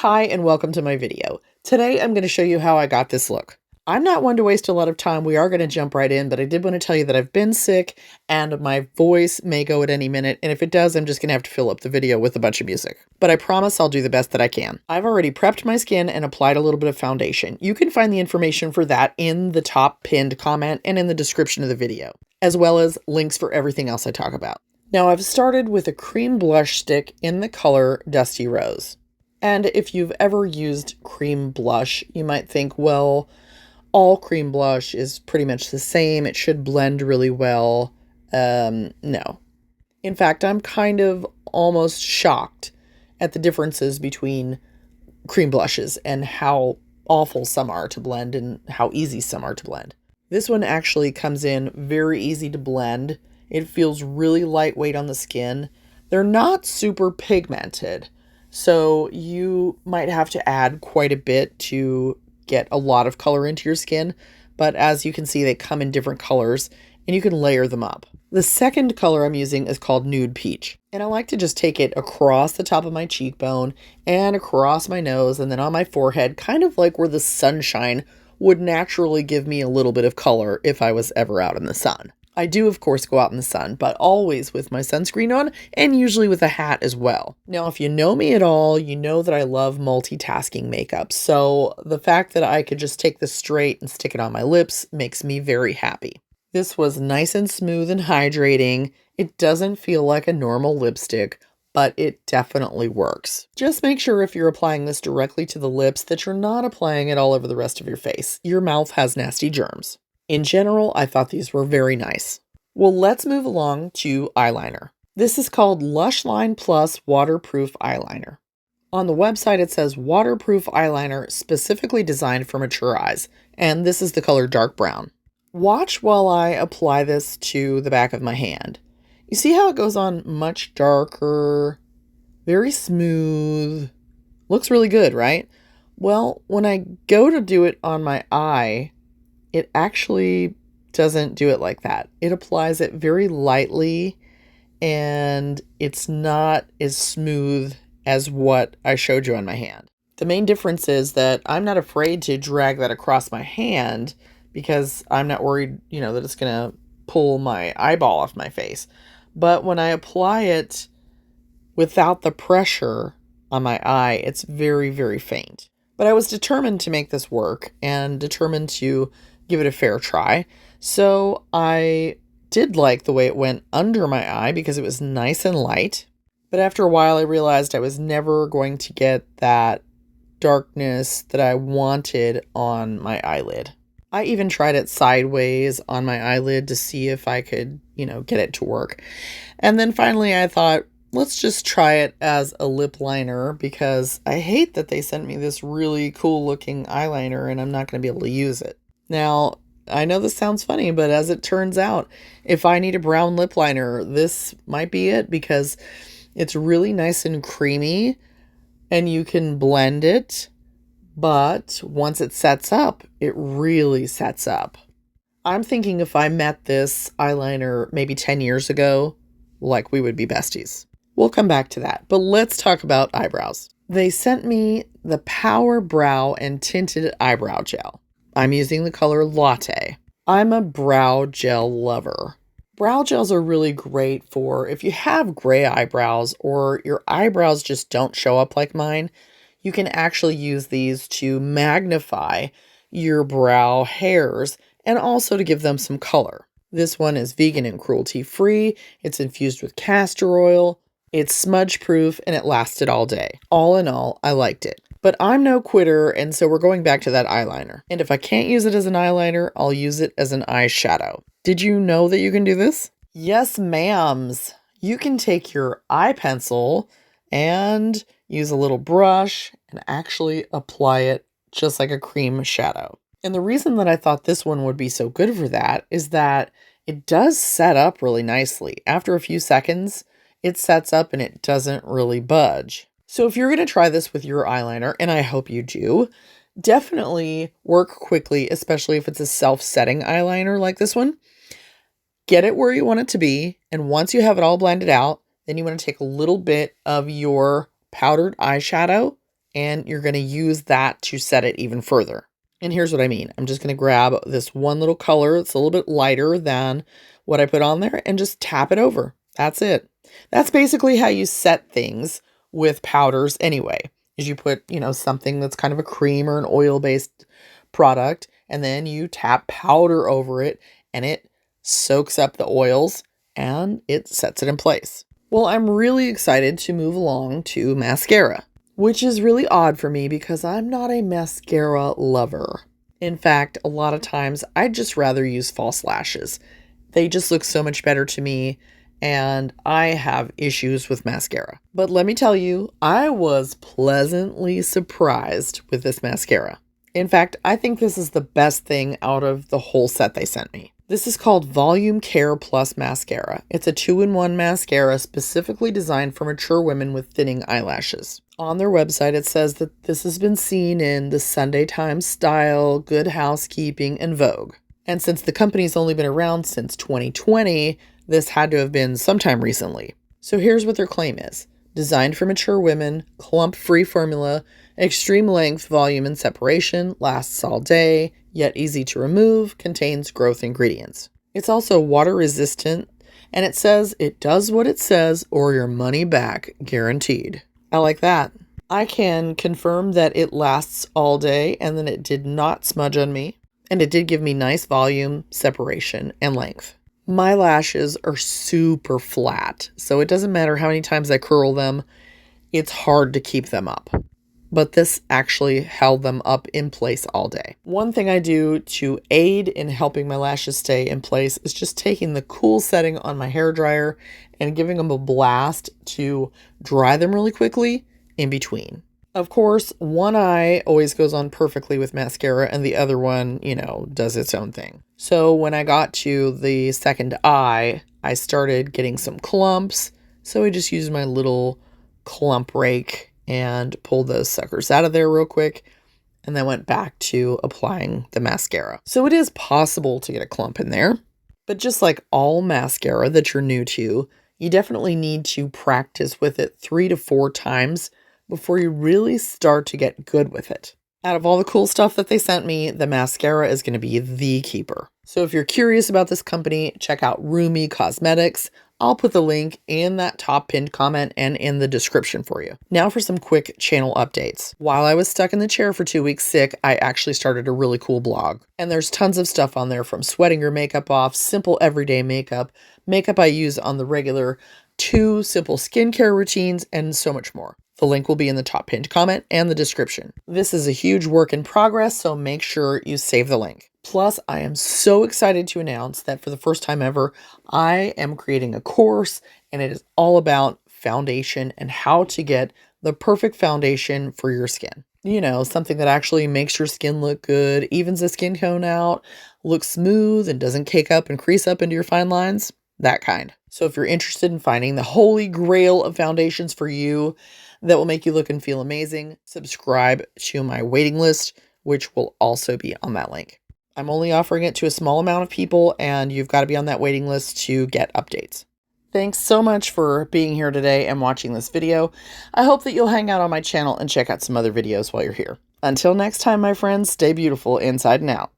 Hi and welcome to my video. Today I'm going to show you how I got this look. I'm not one to waste a lot of time. We are going to jump right in, but I did want to tell you that I've been sick and my voice may go at any minute. And if it does, I'm just going to have to fill up the video with a bunch of music. But I promise I'll do the best that I can. I've already prepped my skin and applied a little bit of foundation. You can find the information for that in the top pinned comment and in the description of the video, as well as links for everything else I talk about. Now I've started with a cream blush stick in the color Dusty Rose. And if you've ever used cream blush, you might think, well, all cream blush is pretty much the same. It should blend really well. No. In fact, I'm kind of almost shocked at the differences between cream blushes and how awful some are to blend and how easy some are to blend. This one actually comes in very easy to blend. It feels really lightweight on the skin. They're not super pigmented, so you might have to add quite a bit to get a lot of color into your skin, but as you can see, they come in different colors and you can layer them up. The second color I'm using is called Nude Peach, and I like to just take it across the top of my cheekbone and across my nose and then on my forehead, kind of like where the sunshine would naturally give me a little bit of color if I was ever out in the sun. I do, of course, go out in the sun, but always with my sunscreen on and usually with a hat as well. Now, if you know me at all, you know that I love multitasking makeup. So the fact that I could just take this straight and stick it on my lips makes me very happy. This was nice and smooth and hydrating. It doesn't feel like a normal lipstick, but it definitely works. Just make sure if you're applying this directly to the lips that you're not applying it all over the rest of your face. Your mouth has nasty germs. In general, I thought these were very nice. Well, let's move along to eyeliner. This is called Lush Line Plus Waterproof Eyeliner. On the website, it says waterproof eyeliner specifically designed for mature eyes, and this is the color dark brown. Watch while I apply this to the back of my hand. You see how it goes on much darker, very smooth, looks really good, right? Well, when I go to do it on my eye, it actually doesn't do it like that. It applies it very lightly and it's not as smooth as what I showed you on my hand. The main difference is that I'm not afraid to drag that across my hand because I'm not worried, that it's going to pull my eyeball off my face. But when I apply it without the pressure on my eye, it's very, very faint. But I was determined to make this work and determined to give it a fair try. So I did like the way it went under my eye because it was nice and light. But after a while, I realized I was never going to get that darkness that I wanted on my eyelid. I even tried it sideways on my eyelid to see if I could, get it to work. And then finally I thought, let's just try it as a lip liner because I hate that they sent me this really cool looking eyeliner and I'm not going to be able to use it. Now, I know this sounds funny, but as it turns out, if I need a brown lip liner, this might be it because it's really nice and creamy and you can blend it, but once it sets up, it really sets up. I'm thinking if I met this eyeliner maybe 10 years ago, like we would be besties. We'll come back to that, but let's talk about eyebrows. They sent me the Power Brow and Tinted Eyebrow Gel. I'm using the color Latte. I'm a brow gel lover. Brow gels are really great for if you have gray eyebrows or your eyebrows just don't show up like mine. You can actually use these to magnify your brow hairs and also to give them some color. This one is vegan and cruelty-free. It's infused with castor oil. It's smudge-proof and it lasted all day. All in all, I liked it. But I'm no quitter, and so we're going back to that eyeliner. And if I can't use it as an eyeliner, I'll use it as an eyeshadow. Did you know that you can do this? Yes, ma'ams. You can take your eye pencil and use a little brush and actually apply it just like a cream shadow. And the reason that I thought this one would be so good for that is that it does set up really nicely. After a few seconds, it sets up and it doesn't really budge. So if you're going to try this with your eyeliner, and I hope you do, definitely work quickly, especially if it's a self-setting eyeliner like this one. Get it where you want it to be, and once you have it all blended out, then you want to take a little bit of your powdered eyeshadow and you're going to use that to set it even further. And here's what I mean. I'm just going to grab this one little color. It's a little bit lighter than what I put on there and just tap it over. That's it. That's basically how you set things with powders anyway, is you put, something that's kind of a cream or an oil-based product, and then you tap powder over it and it soaks up the oils and it sets it in place. Well, I'm really excited to move along to mascara, which is really odd for me because I'm not a mascara lover. In fact, a lot of times I'd just rather use false lashes. They just look so much better to me, and I have issues with mascara. But let me tell you, I was pleasantly surprised with this mascara. In fact, I think this is the best thing out of the whole set they sent me. This is called Volume Care Plus Mascara. It's a 2-in-1 mascara specifically designed for mature women with thinning eyelashes. On their website, it says that this has been seen in the Sunday Times Style, Good Housekeeping, and Vogue. And since the company's only been around since 2020, this had to have been sometime recently. So here's what their claim is. Designed for mature women, clump-free formula, extreme length, volume, and separation, lasts all day, yet easy to remove, contains growth ingredients. It's also water resistant, and it says it does what it says or your money back guaranteed. I like that. I can confirm that it lasts all day and then it did not smudge on me, and it did give me nice volume, separation, and length. My lashes are super flat, so it doesn't matter how many times I curl them, it's hard to keep them up. But this actually held them up in place all day. One thing I do to aid in helping my lashes stay in place is just taking the cool setting on my hairdryer and giving them a blast to dry them really quickly in between. Of course, one eye always goes on perfectly with mascara and the other one, does its own thing. So when I got to the second eye, I started getting some clumps. So I just used my little clump rake and pulled those suckers out of there real quick, and then went back to applying the mascara. So it is possible to get a clump in there, but just like all mascara that you're new to, you definitely need to practice with it 3 to 4 times before you really start to get good with it. Out of all the cool stuff that they sent me, the mascara is going to be the keeper. So if you're curious about this company, check out Rumi Cosmetics. I'll put the link in that top pinned comment and in the description for you. Now for some quick channel updates. While I was stuck in the chair for 2 weeks sick, I actually started a really cool blog. And there's tons of stuff on there, from sweating your makeup off, simple everyday makeup I use on the regular, to simple skincare routines, and so much more. The link will be in the top pinned comment and the description. This is a huge work in progress, so make sure you save the link. Plus, I am so excited to announce that for the first time ever, I am creating a course, and it is all about foundation and how to get the perfect foundation for your skin. Something that actually makes your skin look good, evens the skin tone out, looks smooth, and doesn't cake up and crease up into your fine lines. That kind. So if you're interested in finding the holy grail of foundations for you that will make you look and feel amazing, subscribe to my waiting list, which will also be on that link. I'm only offering it to a small amount of people, and you've got to be on that waiting list to get updates. Thanks so much for being here today and watching this video. I hope that you'll hang out on my channel and check out some other videos while you're here. Until next time, my friends, stay beautiful inside and out.